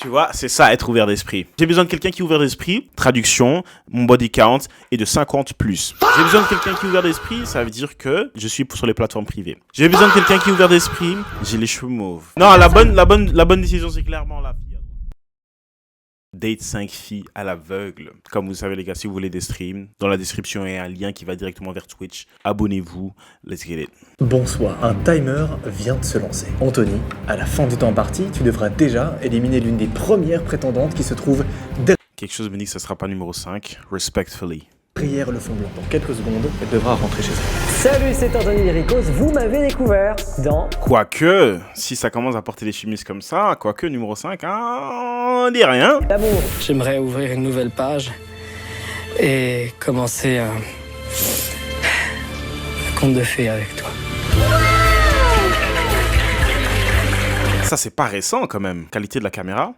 Tu vois, c'est ça, être ouvert d'esprit. J'ai besoin de quelqu'un qui est ouvert d'esprit. Traduction, mon body count est de 50 plus. J'ai besoin de quelqu'un qui est ouvert d'esprit, ça veut dire que je suis sur les plateformes privées. J'ai besoin de quelqu'un qui est ouvert d'esprit, j'ai les cheveux mauves. Non, la bonne décision, c'est clairement la fille. Date 5 filles à l'aveugle. Comme vous savez les gars, si vous voulez des streams, dans la description il y a un lien qui va directement vers Twitch. Abonnez-vous, let's get it. Bonsoir, un timer vient de se lancer. Anthony, à la fin du temps imparti, tu devras déjà éliminer l'une des premières prétendantes qui se trouve Quelque chose me dit que ce sera pas numéro 5, respectfully. derrière le fond blanc. Dans quelques secondes, elle devra rentrer chez elle. Salut, c'est Anthony Lyricos, vous m'avez découvert dans... Quoique, si ça commence à porter des chimistes comme ça, quoique numéro 5, on dit rien. L'amour. J'aimerais ouvrir une nouvelle page et commencer un conte de fées avec toi. Ça c'est pas récent quand même, qualité de la caméra.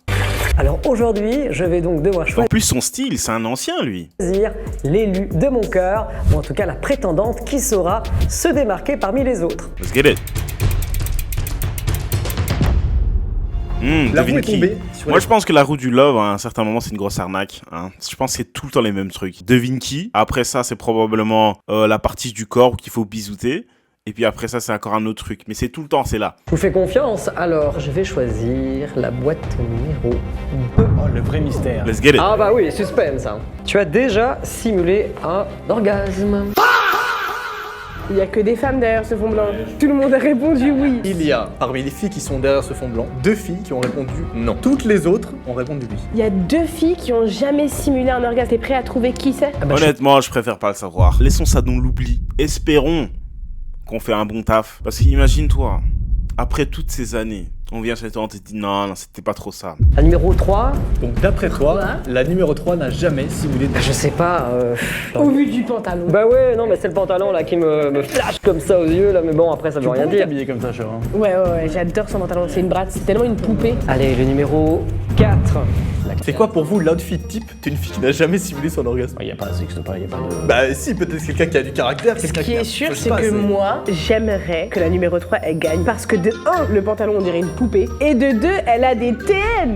Alors aujourd'hui, je vais donc devoir En plus son style, c'est un ancien lui. choisir l'élu de mon cœur, ou en tout cas la prétendante qui saura se démarquer parmi les autres. Let's get it. La roue Devine est qui. tombée sur Moi les- je pense que la roue du love, à un certain moment, c'est une grosse arnaque. Hein. Je pense que c'est tout le temps les mêmes trucs. Devine qui. Après ça, c'est probablement la partie du corps qu'il faut bisouter. Et puis après ça, c'est encore un autre truc. Mais c'est tout le temps, c'est là. Je vous fais confiance, alors je vais choisir la boîte numéro 2. Oh, le vrai mystère. Let's get it. Ah bah oui, suspense. Hein. Tu as déjà simulé un orgasme. Il n'y a que des femmes derrière ce fond blanc. Tout le monde a répondu oui. Il y a, parmi les filles qui sont derrière ce fond blanc, 2 filles qui ont répondu non. Toutes les autres ont répondu oui. Il y a 2 filles qui ont jamais simulé un orgasme. T'es prêt à trouver qui c'est? Ah bah, Honnêtement, je préfère pas le savoir. Laissons ça dans l'oubli. Espérons qu'on fait un bon taf. Parce qu'imagine-toi, après toutes ces années, on vient chez toi, on te dit non, c'était pas trop ça. La numéro 3, Donc d'après toi, la numéro 3 n'a jamais simulé de... je sais pas... Au vu du pantalon. Bah ouais, non mais c'est le pantalon là qui me flash comme ça aux yeux là, mais bon après ça veut rien dire. habillé comme ça, cher. Ouais, j'adore son pantalon. C'est une bratte, c'est tellement une poupée. Allez, le numéro 4. C'est quoi pour vous l'outfit type d'une fille qui n'a jamais simulé son orgasme? Il n'y a pas de sexe, il n'y a pas de... Bah si, peut-être quelqu'un qui a du caractère. Ce qui est sûr, c'est que moi, j'aimerais que la numéro 3 elle gagne. Parce que de 1, le pantalon on dirait une poupée. Et de 2, elle a des TM.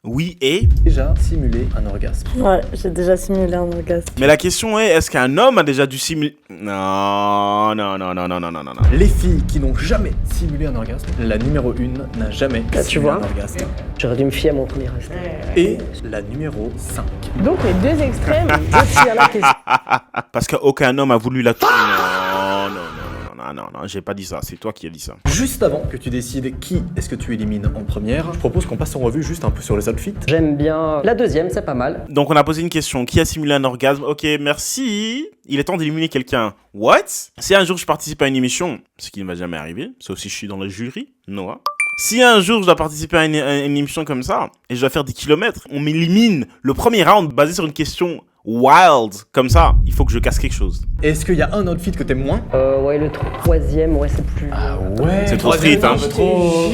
Oui et... Déjà simulé un orgasme. Ouais, j'ai déjà simulé un orgasme. Mais la question est, est-ce qu'un homme a déjà dû simuler... Non. Les filles qui n'ont jamais simulé un orgasme, la numéro 1 n'a jamais tu simulé vois. un orgasme. J'aurais dû me fier à mon premier instinct. Et la numéro 5. Donc les deux extrêmes. Je tire la question. Parce qu'aucun homme a voulu la... Non, j'ai pas dit ça, c'est toi qui as dit ça. Juste avant que tu décides qui est-ce que tu élimines en première, je propose qu'on passe en revue juste un peu sur les outfits. J'aime bien la deuxième, c'est pas mal. Donc on a posé une question, qui a simulé un orgasme? Ok, merci. Il est temps d'éliminer quelqu'un. What? Si un jour je participe à une émission, ce qui ne va jamais arriver, sauf si je suis dans le jury, Noah. Si un jour je dois participer à une émission comme ça, et je dois faire des kilomètres, on m'élimine le premier round basé sur une question wild, comme ça, il faut que je casse quelque chose. Est-ce qu'il y a un outfit que t'aimes moins? Ouais, le troisième, ouais, c'est plus... Ouais. C'est trop street, hein. C'est trop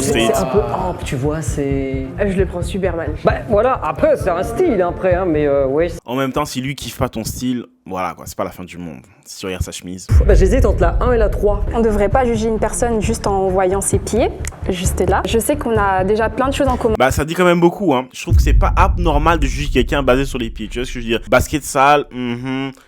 street. C'est un peu amp, tu vois, c'est... Je le prends super mal. Bah voilà, après c'est un style après, hein, mais ouais. En même temps, si lui kiffe pas ton style, voilà quoi, c'est pas la fin du monde. Si tu regardes sa chemise. Bah j'hésite entre la 1 et la 3. On ne devrait pas juger une personne juste en voyant ses pieds, juste là. Je sais qu'on a déjà plein de choses en commun. Bah ça dit quand même beaucoup, hein. Je trouve que c'est pas abnormal de juger quelqu'un basé sur les pieds. Tu vois ce que je veux dire? Basket sale,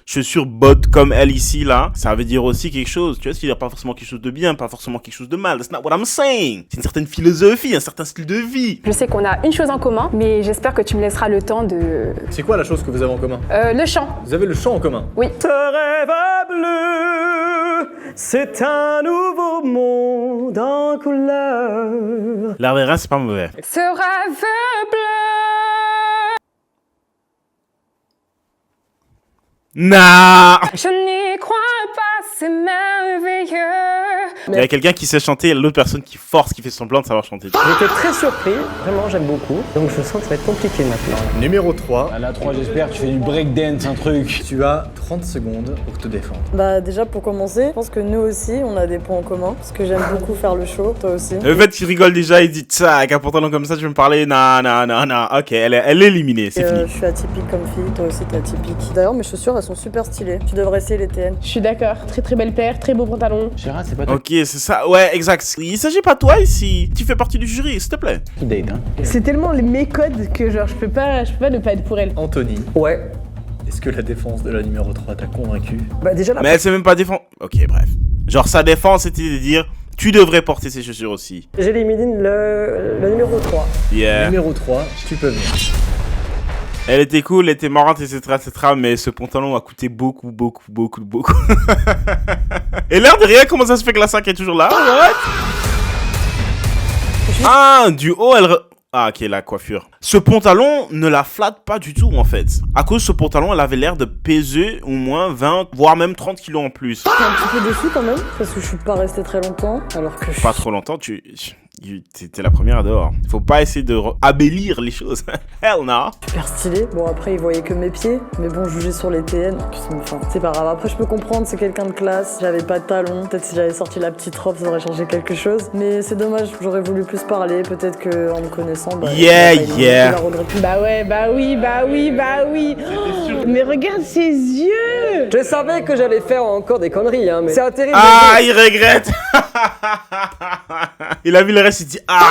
chaussures bottes comme elle ici là, ça veut dire aussi quelque chose. Tu vois ce que je veux dire? Pas forcément quelque chose de bien, pas forcément quelque chose de mal. That's not what I'm saying. C'est une certaine philosophie, un certain style de vie. Je sais qu'on a une chose en commun, mais j'espère que tu me laisseras le temps de... C'est quoi la chose que vous avez en commun? le chant. Vous avez le chant en commun. Oui. Ce rêve bleu, c'est un nouveau monde en couleur. L'air de rien, c'est pas mauvais. Ce rêve bleu. Nah. Je n'y crois pas, c'est merveilleux. Il y a quelqu'un qui sait chanter, et l'autre personne qui force, qui fait semblant de savoir chanter. J'étais très surpris, vraiment j'aime beaucoup. Donc je sens que ça va être compliqué maintenant. Numéro 3. À la 3, j'espère que tu fais du breakdance, un truc. Tu as 30 secondes pour te défendre. Bah déjà pour commencer, je pense que nous aussi on a des points en commun parce que j'aime beaucoup faire le show, toi aussi. Le fait qu'il rigole déjà, il dit ça, avec un pantalon comme ça, tu veux me parler? Non. Ok, elle est éliminée, c'est fini. Je suis atypique comme fille, toi aussi t'es atypique. D'ailleurs mes chaussures elles sont super stylées, tu devrais essayer les TN. Je suis d'accord. Très très belle paire, très beau pantalon. Gérard, c'est pas Ok, c'est ça. Ouais, exact. Il s'agit pas de toi ici. Tu fais partie du jury, s'il te plaît. Qui date, hein. C'est tellement mes codes que genre je peux pas ne pas être pour elle. Anthony, Ouais. est-ce que la défense de la numéro 3 t'a convaincu? Bah déjà, Mais elle sait même pas défendre. Ok, bref. Genre, sa défense, c'était de dire, tu devrais porter ces chaussures aussi. j'élimine le numéro 3. Yeah. Numéro 3, tu peux venir. Elle était cool, elle était marrante, etc., mais ce pantalon a coûté beaucoup. Et l'air de rien, comment ça se fait que la 5 est toujours là? What? Ah, du haut, Ah, ok, la coiffure. Ce pantalon ne la flatte pas du tout, en fait. À cause de ce pantalon, elle avait l'air de peser au moins 20, voire même 30 kilos en plus. Je suis un petit peu déçue quand même, parce que je suis pas restée très longtemps, alors que je Pas trop longtemps, t'étais la première dehors. Faut pas essayer de abellir les choses. Hell no. suis super stylée. Bon, après, ils voyaient que mes pieds, mais bon, juger sur les TN, enfin, c'est pas grave. Après, je peux comprendre, c'est quelqu'un de classe, j'avais pas de talons. Peut-être si j'avais sorti la petite robe, ça aurait changé quelque chose. Mais c'est dommage, j'aurais voulu plus parler. Peut-être qu'en me connaissant, bah, Yeah, il yeah. la regrette. Bah ouais, bah oui. Oh, mais regarde ses yeux. Je savais que j'allais faire encore des conneries, hein, mais c'est un terrible. Ah, il regrette. Il a vu le reste, il dit ah,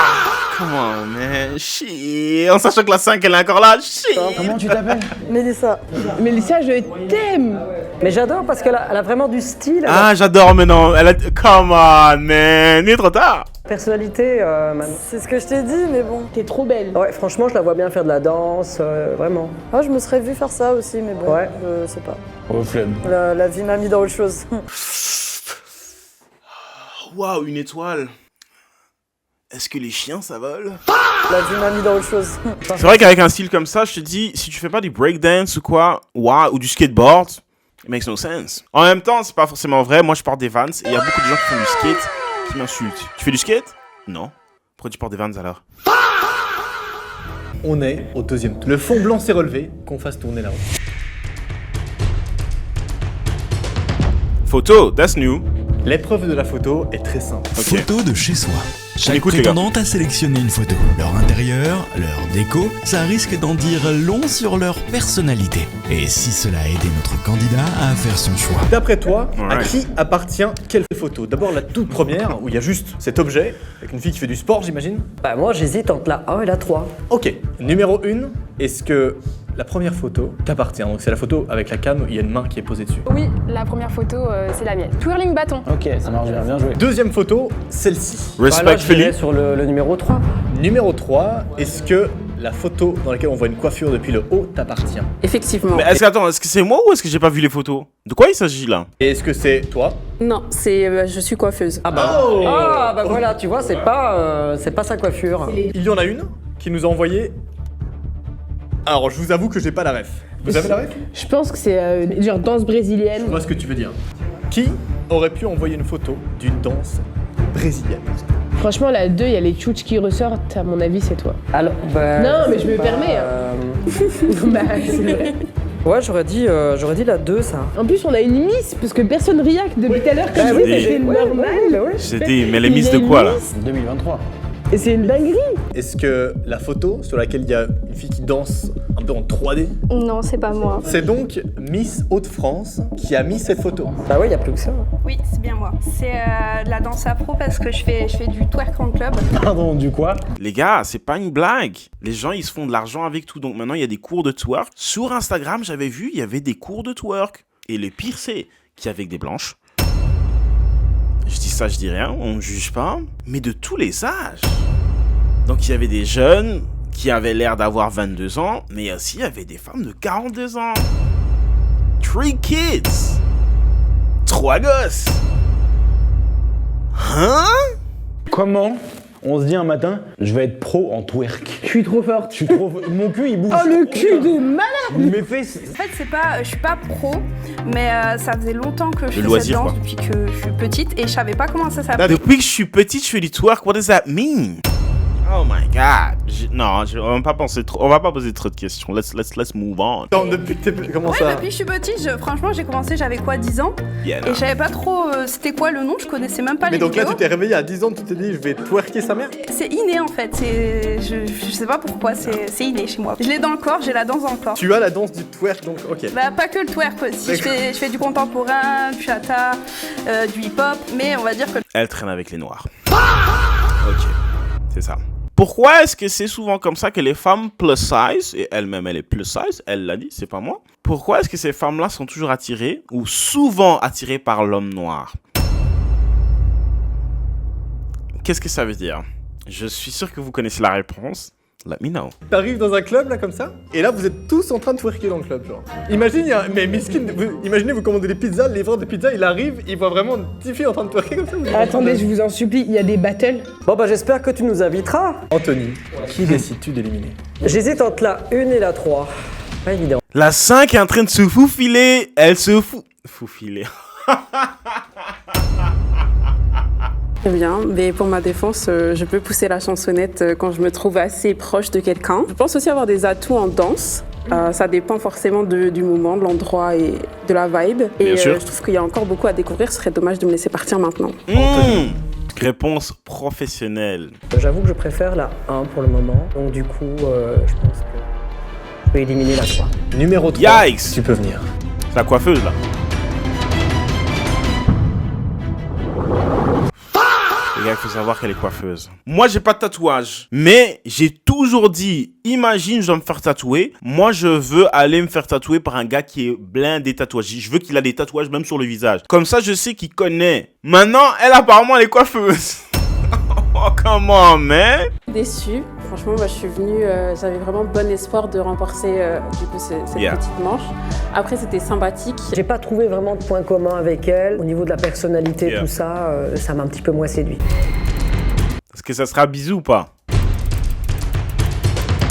come on, man, shit. En sachant que la 5, elle est encore là, shit. Comment tu t'appelles? Mélissa, Mélissa, je t'aime. Mais j'adore parce qu'elle a vraiment du style. Ah, j'adore, mais non, come on, man, il est trop tard. Personnalité, man. c'est ce que je t'ai dit, mais bon. T'es trop belle. Ouais, franchement, je la vois bien faire de la danse, vraiment. Ah, je me serais vue faire ça aussi, mais bon, Ouais. je sais pas. Oh, flemme. La vie m'a mis dans autre chose. Waouh, une étoile. Est-ce que les chiens, ça vole? La vie m'a mis dans autre chose. C'est vrai qu'avec un style comme ça, je te dis, si tu fais pas du breakdance ou quoi, ou du skateboard, it makes no sense. En même temps, c'est pas forcément vrai. Moi, je porte des Vans et il y a beaucoup de gens qui font du skate qui m'insultent. Tu fais du skate? Non. Pourquoi tu portes des Vans alors? On est au deuxième tour. Le fond blanc s'est relevé, qu'on fasse tourner la roue. Photo, that's new. L'épreuve de la photo est très simple. Ok. Photo de chez soi. Chaque écoute, les gars. prétendante a sélectionné une photo. Leur intérieur, leur déco, ça risque d'en dire long sur leur personnalité. Et si cela a aidé notre candidat à faire son choix. D'après toi, à Ouais. qui appartient quelle photo? D'abord la toute première, où il y a juste cet objet, avec une fille qui fait du sport, j'imagine. Bah moi, j'hésite entre la 1 et la 3. Ok, numéro 1, est-ce que la première photo t'appartient? Donc c'est la photo avec la cam où il y a une main qui est posée dessus. Oui, la première photo, c'est la mienne. Twirling bâton. Ok, ça marche bien joué. Deuxième photo, celle-ci. Respectfully. Sur le numéro 3. Numéro 3, est-ce que la photo dans laquelle on voit une coiffure depuis le haut t'appartient? Effectivement. Mais est-ce que c'est moi ou est-ce que j'ai pas vu les photos? De quoi il s'agit là? Et est-ce que c'est toi? Non, je suis coiffeuse. Ah bah voilà, tu vois, c'est pas sa coiffure. Il y en a une qui nous a envoyé. Alors je vous avoue que j'ai pas la ref. Vous avez la ref? Je pense que c'est genre danse brésilienne. Je vois ce que tu veux dire. Qui aurait pu envoyer une photo d'une danse brésilienne? Franchement, la 2, il y a les tchouches qui ressortent. À mon avis, c'est toi. Alors, bah, Non, mais c'est je me pas, permets, bah, c'est vrai. Ouais, j'aurais dit la 2, ça. En plus, on a une miss, parce que personne react depuis tout à l'heure. Comme Bah je oui, dis, mais c'est normal. J'ai dit, mais les miss de quoi là? 2023. Et c'est une dinguerie. Est-ce que la photo sur laquelle il y a une fille qui danse un peu en 3D, Non, c'est pas moi. c'est donc Miss Hauts-de-France qui a mis cette photo? Bah ouais, y a plus que ça. Oui, c'est bien moi. C'est de la danse afro parce que je fais du twerk en club. Pardon, du quoi? Les gars, c'est pas une blague. Les gens, ils se font de l'argent avec tout. Donc maintenant, il y a des cours de twerk. Sur Instagram, j'avais vu, il y avait des cours de twerk. Et le pire, c'est qu'il y avait des blanches. Je dis ça, je dis rien, on ne juge pas. Mais de tous les âges. Donc il y avait des jeunes qui avaient l'air d'avoir 22 ans. Mais aussi, il y avait des femmes de 42 ans. 3 kids. 3 gosses. Hein? Comment on se dit un matin, je vais être pro en twerk? Je suis trop forte. Je suis trop... Mon cul, il bouge. Oh, le cul de malade. Mes fesses... En fait, je suis pas pro, mais ça faisait longtemps que je fais loisir, cette danse quoi. depuis que je suis petite et je savais pas comment ça s'appelle. Depuis que je suis petite, je fais du twerk. What does that mean? Oh my god. Non, on va pas penser trop. On va pas poser trop de questions. Let's move on. Non, depuis que t'es... Comment ça? Depuis que je suis petite, franchement, j'ai commencé, j'avais quoi, 10 ans? Yeah, Et je savais pas trop c'était quoi le nom, je connaissais même pas Mais les donc vidéos. là, tu t'es réveillé à 10 ans, tu t'es dit, je vais twerker sa mère? C'est inné en fait, je sais pas pourquoi, c'est inné chez moi. Je l'ai dans le corps, j'ai la danse dans le corps. Tu as la danse du twerk, donc ok. Bah pas que le twerk aussi, je fais du contemporain, du chata, du hip-hop, mais on va dire que... Elle traîne avec les noirs. Ok, c'est ça. Pourquoi est-ce que c'est souvent comme ça que les femmes plus size, et elle-même elle est plus size, elle l'a dit, c'est pas moi. Pourquoi est-ce que ces femmes-là sont toujours attirées, ou souvent attirées par l'homme noir? Qu'est-ce que ça veut dire? Je suis sûr que vous connaissez la réponse. Let me know. T'arrives dans un club là comme ça, et là vous êtes tous en train de twerker dans le club, genre. Imagine, mais miskin, imaginez vous commandez des pizzas, le livreur de pizza il arrive, il voit vraiment 10 filles en train de twerker comme ça. Attendez, je vous en supplie, il y a des battles. Bon bah j'espère que tu nous inviteras. Anthony, qui décides-tu d'éliminer? J'hésite entre la 1 et la 3. Pas évident. La 5 est en train de se faufiler. Elle se faufiler. Très bien, mais pour ma défense, je peux pousser la chansonnette quand je me trouve assez proche de quelqu'un. Je pense aussi avoir des atouts en danse. Ça dépend forcément du moment, de l'endroit et de la vibe. Et je trouve qu'il y a encore beaucoup à découvrir. Ce serait dommage de me laisser partir maintenant. Réponse professionnelle. J'avoue que je préfère la 1 pour le moment. Donc du coup, je pense que je peux éliminer la 3. Numéro 3, Yikes. tu peux venir. C'est la coiffeuse là. Les gars, il faut savoir qu'elle est coiffeuse. Moi, j'ai pas de tatouage. Mais j'ai toujours dit, imagine, je dois me faire tatouer. Moi, je veux aller me faire tatouer par un gars qui est blindé tatouages. Je veux qu'il a des tatouages même sur le visage. Comme ça, je sais qu'il connaît. Maintenant, elle, apparemment, elle est coiffeuse. Oh, comment, man? Déçue. Franchement, moi, je suis venue, j'avais vraiment bon espoir de remporter du coup, cette petite manche. Après, c'était sympathique. J'ai pas trouvé vraiment de points communs avec elle. Au niveau de la personnalité, tout ça, ça m'a un petit peu moins séduit. Est-ce que ça sera bisou ou pas?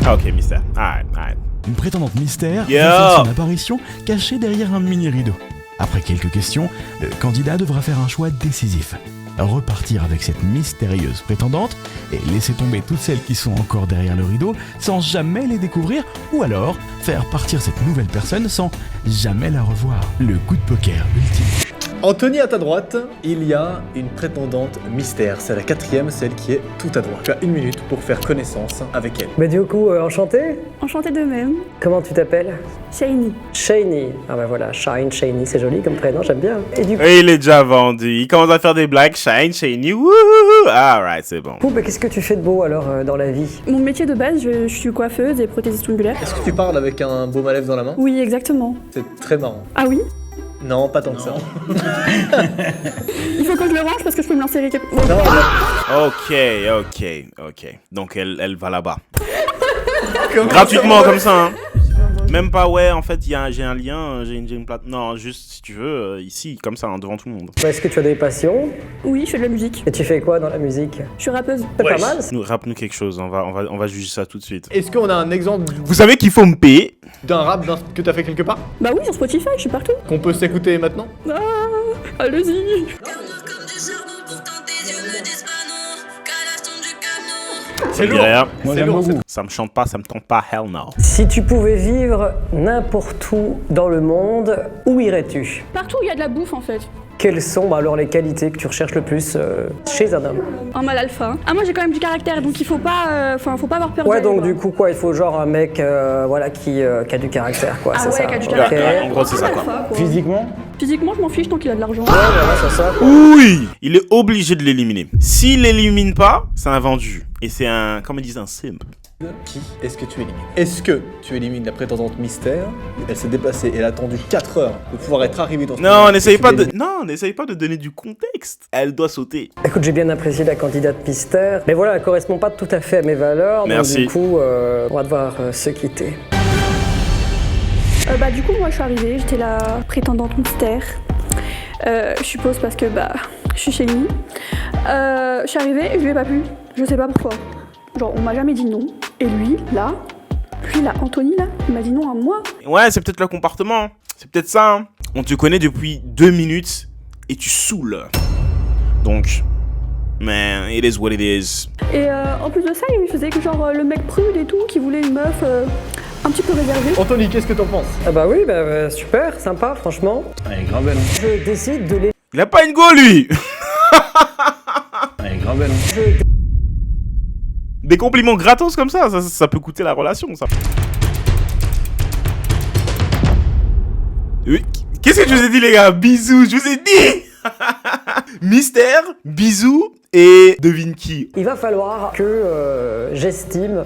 Ah, ok, mystère. Alright. Une prétendante mystère Yo. fait son apparition cachée derrière un mini-rideau. Après quelques questions, le candidat devra faire un choix décisif. Repartir avec cette mystérieuse prétendante et laisser tomber toutes celles qui sont encore derrière le rideau sans jamais les découvrir, ou alors faire partir cette nouvelle personne sans jamais la revoir. Le coup de poker ultime. Anthony, à ta droite, il y a une prétendante mystère. C'est la 4e, celle qui est tout à droite. Tu as 1 minute pour faire connaissance avec elle. Mais du coup, enchanté. Enchantée de même. Comment tu t'appelles? Shiny. Shiny. Ah bah voilà, Shine, Shiny, c'est joli comme prénom, j'aime bien. Et du coup, Et il est déjà vendu. Il commence à faire des blagues. Shine, shiny, wouhou. Alright, c'est bon. mais qu'est-ce que tu fais de beau alors dans la vie? Mon métier de base, je suis coiffeuse et prothésiste ongulaire. Est-ce que tu parles avec un baume à lèvres dans la main? Oui, exactement. C'est très marrant. Ah oui? Non, pas tant que ça. Il faut que je le range parce que je peux me lancer avec... Ok. Donc elle va là-bas. Gratuitement comme ça, hein. Même pas, ouais, en fait, j'ai un lien, j'ai une plate. Non, juste, si tu veux, ici, comme ça, hein, devant tout le monde. Est-ce que tu as des passions? Oui, je fais de la musique. Et tu fais quoi dans la musique? Je suis rappeuse. C'est pas mal. Rappe-nous quelque chose, on va juger ça tout de suite. Est-ce qu'on a un exemple Vous savez qu'il faut me payer? d'un rap que t'as fait quelque part? Bah oui, sur Spotify, je suis partout. Qu'on peut s'écouter maintenant? Ah, allez-y. C'est lourd. Moi, C'est j'aime lourd. beaucoup. Ça me chante pas, ça me tente pas, hell no. Si tu pouvais vivre n'importe où dans le monde, où irais-tu? Partout, il y a de la bouffe en fait. Quelles sont alors les qualités que tu recherches le plus chez un homme? Un mâle alpha. Ah, moi j'ai quand même du caractère, donc il faut pas, faut pas avoir peur Ouais, d'elle, donc quoi. du coup, quoi, il faut genre un mec qui a du caractère, quoi, Ah c'est ouais, ça. qui a du Ok. caractère. En gros, c'est ça, quoi. Alpha, quoi. Physiquement, Physiquement, je m'en fiche tant qu'il a de l'argent. Ouais, voilà, c'est ça. Oui! Il est obligé de l'éliminer. S'il l'élimine pas, c'est un vendu. Et c'est un, comme ils disent, un simp. Qui est-ce que tu élimines? Est-ce que tu élimines la prétendante mystère? Elle s'est déplacée, elle a attendu 4 heures de pouvoir être arrivée dans ce Non, moment. n'essaye Tu pas de, l'élimines. non, n'essaye pas de donner du contexte. Elle doit sauter. Écoute, j'ai bien apprécié la candidate mystère, mais voilà, elle correspond pas tout à fait à mes valeurs. Merci. Donc du coup, on va devoir se quitter. Bah du coup, moi je suis arrivée, j'étais la prétendante mystère. Je suppose parce que bah je suis chez lui. Je suis arrivée et je lui ai pas plu. Je sais pas pourquoi. Genre on m'a jamais dit non. Et lui là, Anthony là, il m'a dit non à moi. Ouais, c'est peut-être le comportement. C'est peut-être ça, hein. On te connaît depuis 2 minutes et tu saoules. Donc, Man, it is what it is. Et en plus de ça, il faisait que genre le mec prude et tout, qui voulait une meuf un petit peu réservée. Anthony, qu'est-ce que t'en penses? Ah bah oui, super, sympa, franchement. Elle est grave belle. Je décide de les... Il a pas une go, lui. Elle est grave belle. Des compliments gratos comme ça peut coûter la relation, ça. Oui. Qu'est-ce que je vous ai dit, les gars? Bisous, je vous ai dit. Mystère, bisous et devine qui. Il va falloir que j'estime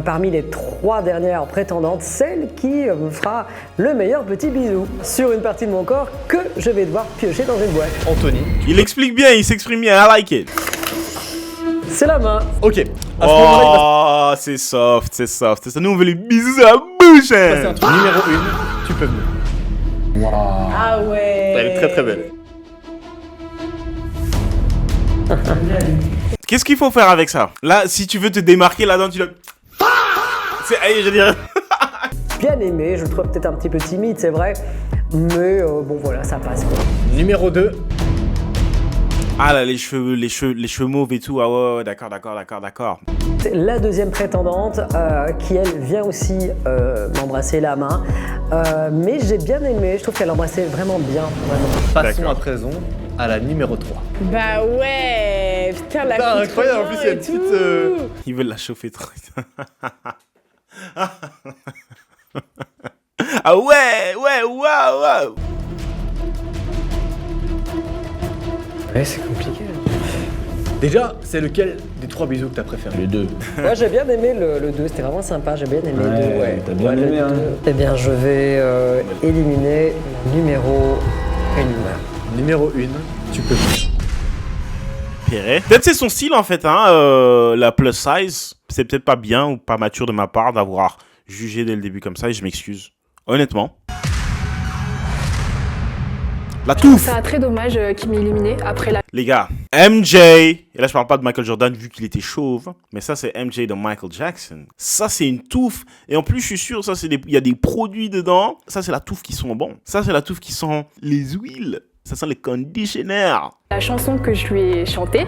parmi les 3 dernières prétendantes celle qui me fera le meilleur petit bisou sur une partie de mon corps que je vais devoir piocher dans une boîte. Anthony. Il explique bien, il s'exprime bien, I like it. C'est la main. Ok. À ce moment-là, Oh, c'est soft, c'est soft. C'est ça, nous on veut les bisous à la bouche. il va se passer un truc. Numéro 1, tu peux venir. Ah ouais. Elle est très très belle. Qu'est-ce qu'il faut faire avec ça? Là, si tu veux te démarquer là-dedans, tu le... C'est, allez, je dirais... Bien aimé, je le trouve peut-être un petit peu timide, c'est vrai. Mais bon voilà, ça passe quoi. Numéro 2. Ah là, les cheveux mauves et tout. Ah ouais, d'accord. C'est la deuxième prétendante qui, elle, vient aussi m'embrasser la main. Mais j'ai bien aimé, je trouve qu'elle embrassait vraiment bien. Vraiment. Passons à présent à la numéro 3. Bah ouais. Putain, la Putain, fille trop incroyable, en bien plus, il y a et une petite, tout. Ils veulent la chauffer trop. Ah ouais, waouh. Ouais, c'est compliqué. Déjà, c'est lequel des 3 bisous que t'as préféré? Les 2. Moi j'ai bien aimé le 2, c'était vraiment sympa, j'ai bien aimé le 2. Ouais, t'as bien aimé, hein. Eh bien je vais éliminer numéro 1. Numéro 1, tu peux venir. Perret. Peut-être c'est son style en fait, hein, la plus size. C'est peut-être pas bien ou pas mature de ma part d'avoir jugé dès le début comme ça et je m'excuse. Honnêtement. La touffe. C'est très dommage qu'il m'ait éliminé après la... Les gars, MJ, et là je parle pas de Michael Jordan vu qu'il était chauve, mais ça c'est MJ de Michael Jackson. Ça c'est une touffe, et en plus je suis sûr, ça c'est il y a des produits dedans, ça c'est la touffe qui sent bon. Ça c'est la touffe qui sent les huiles, ça sent les conditionneurs. La chanson que je lui ai chantée,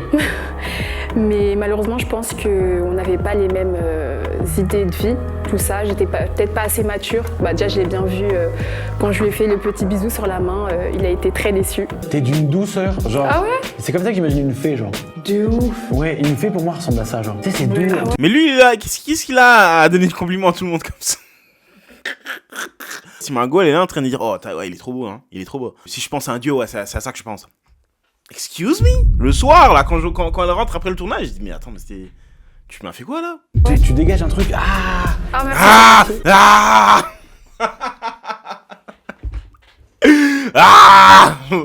mais malheureusement je pense qu'on n'avait pas les mêmes idées de vie, tout ça, j'étais peut-être pas assez mature. Bah déjà je l'ai bien vu quand je lui ai fait le petit bisou sur la main, il a été très déçu. T'es d'une douceur, genre. Ah ouais? C'est comme ça que j'imagine une fée, genre. De ouf. Ouais, une fée pour moi ressemble à ça, genre. Tu sais, c'est doux. Mais lui, là, qu'est-ce qu'il a à donner de compliments à tout le monde comme ça? Si Margot elle est là en train de dire oh ouais il est trop beau hein, il est trop beau. Si je pense à un dieu, ouais c'est à ça que je pense. Excuse me? Le soir là quand elle rentre après le tournage, je dis mais attends mais c'était... Tu m'as fait quoi là? Tu dégages un truc. Ah. Ah merci.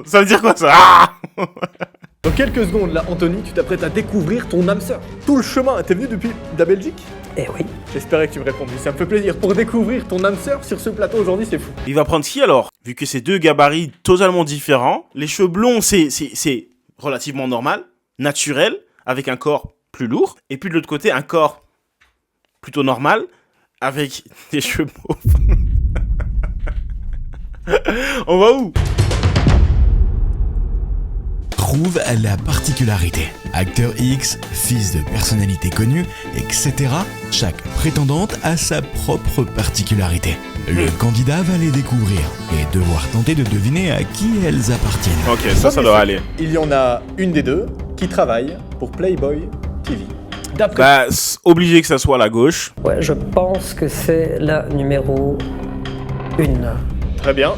Ça veut dire quoi ça? Dans quelques secondes là, Anthony, tu t'apprêtes à découvrir ton âme sœur. Tout le chemin, t'es venu depuis la Belgique? Eh oui. J'espérais que tu me répondes, ça me fait plaisir. Pour découvrir ton âme sœur sur ce plateau aujourd'hui, c'est fou. Il va prendre qui alors? Vu que c'est 2 gabarits totalement différents, les cheveux blonds c'est relativement normal, naturel, avec un corps plus lourd, et puis de l'autre côté un corps plutôt normal, avec des cheveux mauves. On va où? Trouve la particularité. Acteur X, fils de personnalité connue, etc. Chaque prétendante a sa propre particularité. Le candidat va les découvrir et devoir tenter de deviner à qui elles appartiennent. Ok, ça doit aller. Il y en a une des deux qui travaille pour Playboy TV. D'après... Bah, obligé que ça soit la gauche. Ouais, je pense que c'est la numéro 1. Très bien.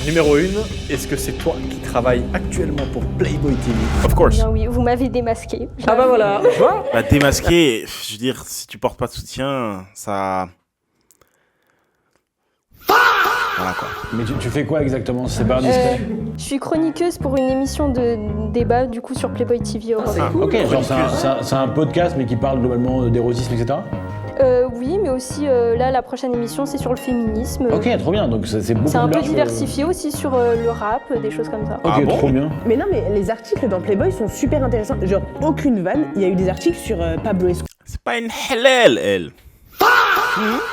Numéro 1, est-ce que c'est toi qui travailles actuellement pour Playboy TV? Of course. Bien oui, vous m'avez démasqué. Ah bah voilà, tu vois? Bah, démasqué, je veux dire, si tu portes pas de soutien, ça... Voilà quoi. Mais tu fais quoi exactement? C'est pas indiscret. Je suis chroniqueuse pour une émission de débat du coup sur Playboy TV Europe. Ok, genre c'est un podcast mais qui parle globalement d'érotisme, etc. Oui, mais aussi là la prochaine émission c'est sur le féminisme. Ok, trop bien, donc c'est beaucoup plus C'est un peu large, diversifié aussi sur le rap, des choses comme ça. Ok, Ah bon? trop bien. Mais non, mais les articles dans Playboy sont super intéressants. Genre, aucune vanne, il y a eu des articles sur Pablo Escobar. C'est pas une halal, elle.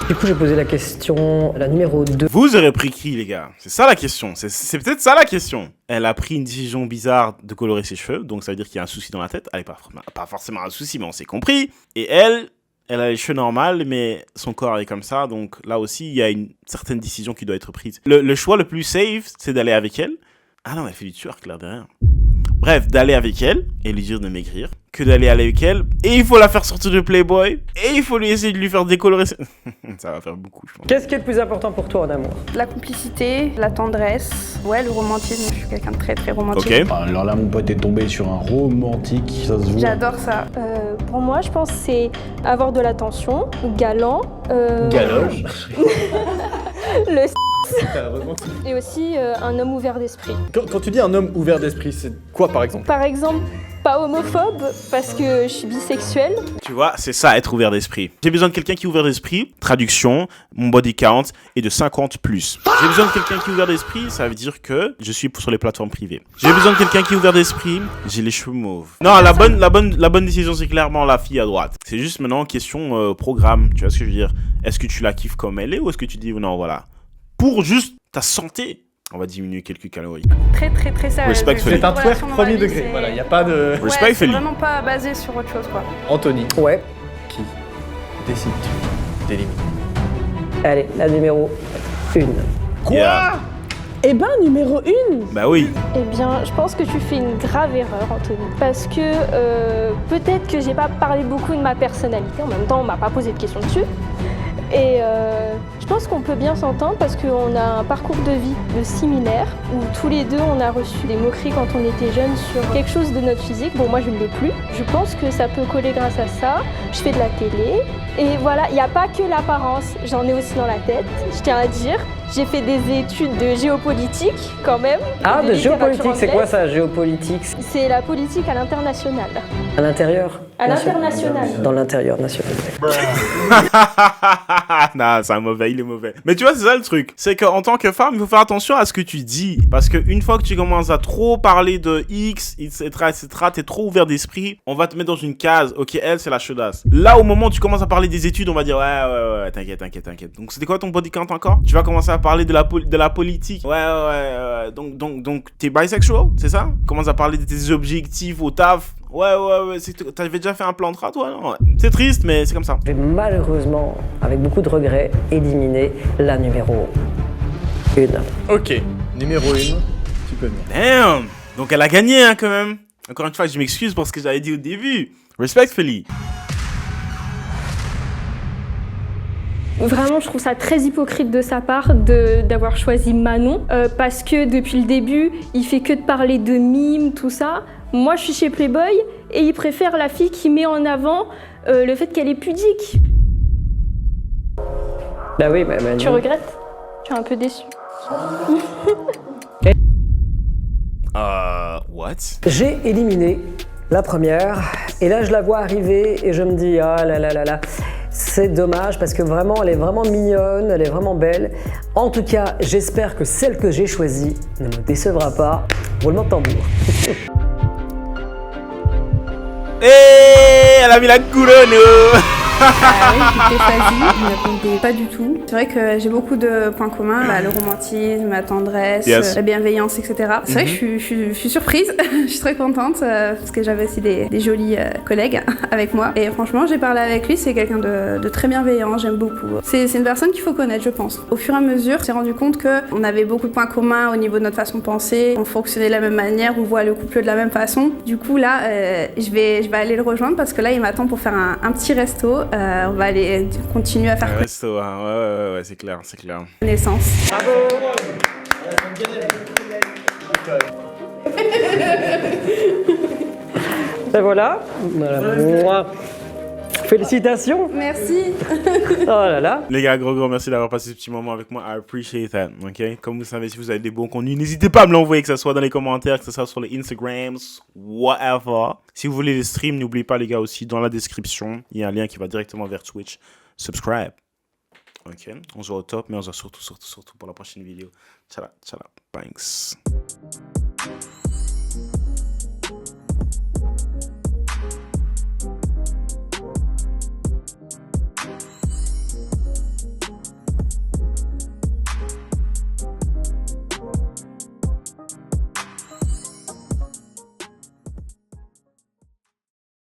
Du coup, j'ai posé la question, la numéro 2. Vous aurez pris qui, les gars? C'est ça la question. C'est peut-être ça la question. Elle a pris une décision bizarre de colorer ses cheveux, donc ça veut dire qu'il y a un souci dans la tête. Elle n'est pas forcément un souci, mais on s'est compris. Et elle a les cheveux normaux, mais son corps est comme ça, donc là aussi, il y a une certaine décision qui doit être prise. Le choix le plus safe, c'est d'aller avec elle. Ah non, elle fait du twerk là derrière. Bref, d'aller avec elle et lui dire de maigrir, que d'aller avec elle, et il faut la faire sortir de Playboy, et il faut lui essayer de lui faire décolorer. Ça va faire beaucoup, je pense. Qu'est-ce qui est le plus important pour toi en amour? La complicité, la tendresse, ouais, le romantisme. Je suis quelqu'un de très très romantique. Ok. Alors là, mon pote est tombé sur un romantique, ça se voit. J'adore ça. Pour moi, je pense que c'est avoir de l'attention, galant. Galoche. Le et aussi un homme ouvert d'esprit. Quand tu dis un homme ouvert d'esprit, c'est quoi par exemple? Par exemple, pas homophobe parce que je suis bisexuelle. Tu vois, c'est ça, être ouvert d'esprit. J'ai besoin de quelqu'un qui est ouvert d'esprit, traduction, mon body count est de 50 plus. J'ai besoin de quelqu'un qui est ouvert d'esprit, ça veut dire que je suis sur les plateformes privées. J'ai besoin de quelqu'un qui est ouvert d'esprit, j'ai les cheveux mauves. Non, la bonne décision, c'est clairement la fille à droite. C'est juste maintenant question programme, tu vois ce que je veux dire? Est-ce que tu la kiffes comme elle est ou est-ce que tu dis non, voilà. Pour juste ta santé, on va diminuer quelques calories. Très très très sérieux. Respectfully. C'est un twerk premier degré, voilà, il n'y a pas de... Ouais, c'est vraiment pas basé sur autre chose, quoi. Anthony, Ouais. qui décides-tu d'éliminer? Allez, la numéro 1. Quoi yeah. Eh ben, numéro 1. Bah oui. Eh bien, je pense que tu fais une grave erreur, Anthony. Parce que peut-être que j'ai pas parlé beaucoup de ma personnalité. En même temps, on m'a pas posé de questions dessus. Et je pense qu'on peut bien s'entendre parce qu'on a un parcours de vie similaire où tous les deux on a reçu des moqueries quand on était jeunes sur quelque chose de notre physique. Bon, moi je ne l'ai plus. Je pense que ça peut coller grâce à ça. Je fais de la télé et voilà, il n'y a pas que l'apparence, j'en ai aussi dans la tête, je tiens à dire. J'ai fait des études de géopolitique quand même. Ah, de géopolitique, c'est quoi ça, géopolitique? C'est la politique à l'international. À l'intérieur? À l'international. Dans l'intérieur national. Non, c'est un mauvais, il est mauvais. Mais tu vois, c'est ça le truc. C'est qu'en tant que femme, il faut faire attention à ce que tu dis. Parce qu'une fois que tu commences à trop parler de X, etc., t'es trop ouvert d'esprit, on va te mettre dans une case. Ok, elle, c'est la chaudasse. Là, au moment où tu commences à parler des études, on va dire ouais, t'inquiète. Donc, c'était quoi ton body count encore? Tu vas commencer à parler de la politique. Ouais. Donc, t'es bisexual, c'est ça? Commence à parler de tes objectifs au taf. Ouais, t'avais déjà fait un plan de rat, toi, non? C'est triste, mais c'est comme ça. J'ai malheureusement, avec beaucoup de regrets, éliminé la numéro 1. Ok, numéro 1, tu peux venir. Damn! Donc elle a gagné, hein, quand même. Encore une fois, je m'excuse pour ce que j'avais dit au début. Respectfully. Vraiment, je trouve ça très hypocrite de sa part d'avoir choisi Manon parce que depuis le début, il fait que de parler de mimes, tout ça. Moi, je suis chez Playboy et il préfère la fille qui met en avant le fait qu'elle est pudique. Bah oui, bah Tu regrettes? Tu es un peu déçu. What? J'ai éliminé la première et là je la vois arriver et je me dis ah là. C'est dommage parce que vraiment elle est vraiment mignonne, elle est vraiment belle. En tout cas, j'espère que celle que j'ai choisie ne me décevra pas. Roulement de tambour. Et elle a mis la couronne. Oui, j'étais choisie, je ne répondais pas du tout. C'est vrai que j'ai beaucoup de points communs, le romantisme, la tendresse, la bienveillance, etc. C'est vrai que je suis surprise, je suis très contente parce que j'avais aussi des jolis collègues avec moi. Et franchement, j'ai parlé avec lui, c'est quelqu'un de très bienveillant, j'aime beaucoup. C'est une personne qu'il faut connaître, je pense. Au fur et à mesure, on s'est rendu compte qu'on avait beaucoup de points communs au niveau de notre façon de penser, on fonctionnait de la même manière, on voit le couple de la même façon. Du coup, là, je vais aller le rejoindre parce que là, il m'attend pour faire un petit resto. On va aller continuer à faire resto, hein. Ouais, c'est clair. Connaissance. Bravo. Et voilà. Félicitations. Merci. Oh là là. Les gars, gros merci d'avoir passé ce petit moment avec moi. I appreciate that, ok? Comme vous savez, si vous avez des bons contenus, n'hésitez pas à me l'envoyer, que ce soit dans les commentaires, que ce soit sur les Instagrams, whatever. Si vous voulez les streams, n'oubliez pas, les gars, aussi, dans la description, il y a un lien qui va directement vers Twitch. Subscribe. Ok? On se voit au top, mais on se voit surtout pour la prochaine vidéo. Tchala, thanks.